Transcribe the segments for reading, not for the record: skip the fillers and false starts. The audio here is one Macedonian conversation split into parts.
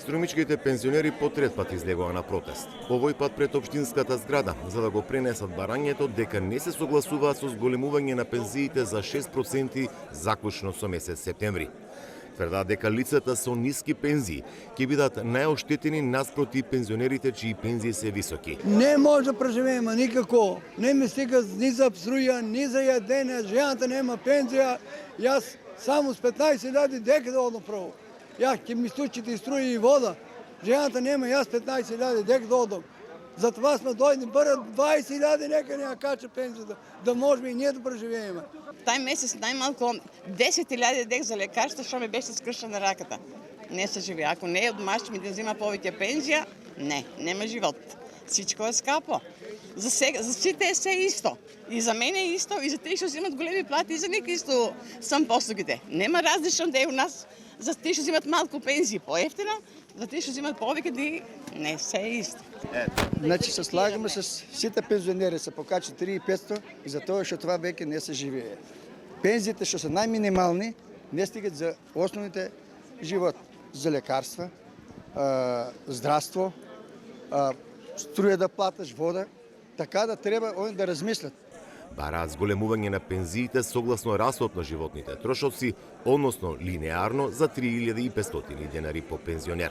Струмичките пензионери по трет пат излегоа на протест. Овој пат пред општинската зграда, за да го пренесат барањето дека не се согласуваат со зголемување на пензиите за 6% заклучно со месец септември. Тврдат дека лицата со ниски пензии ќе бидат најоштетени наспроти пензионерите чии пензии се високи. Не може да преживееме никако. Не ми стига ни за струја, ни за јадење, жената нема пензија. Јас само с 15.000 дека да одам прво. Ја ќе ми стучите и струја и вода. Жената нема, јас 15.000 дека да одам. Затоа сме дојдени бара 20.000 нека не ја кача пензията, да можеме и ние да преживееме. Тај месец најмалку 10.000 дек за лекарства, што ми беше скршена раката. Не се живи. Ако не е од домашни ми да взима повеќе пензија, нема живот. Всичко е скапо. За сите е се исто. И за мене е исто, и за тие што взимат големи плати, и за нека исто сам послугите. Нема различно да е у нас за тие што взимат малку пензии поевтино, за тие што взимат повеќе, не се е исто. Значи се слагаме с сите пензионери се покачи 3.500 и за тоа што това веќе не се живее. Пензиите што се најминимални не стигат за основните живот, за лекарства, здравство, струја да платиш, вода, така да треба они да размислат. Бараат зголемување на пензиите согласно растот на животните трошоци, односно линеарно за 3.500 денари по пензионер.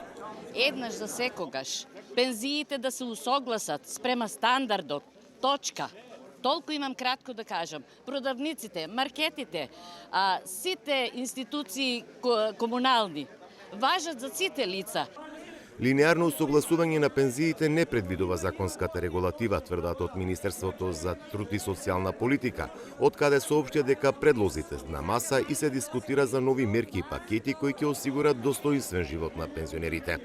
Еднаш за секогаш пензиите да се усогласат спрема стандардот. Точка. Толку имам кратко да кажам. Продавниците, маркетите, сите институции комунални важат за сите лица. Линеарно усогласување на пензиите не предвидува законската регулатива, тврдат од Министерството за труд и социјална политика, од каде соопштија дека предлозите на маса и се дискутира за нови мерки и пакети кои ќе осигурат достоинствен живот на пензионерите.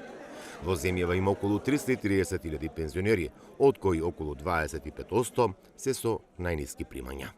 Во земјава има околу 330.000 пензионери, од кои околу 25% се со најниски примања.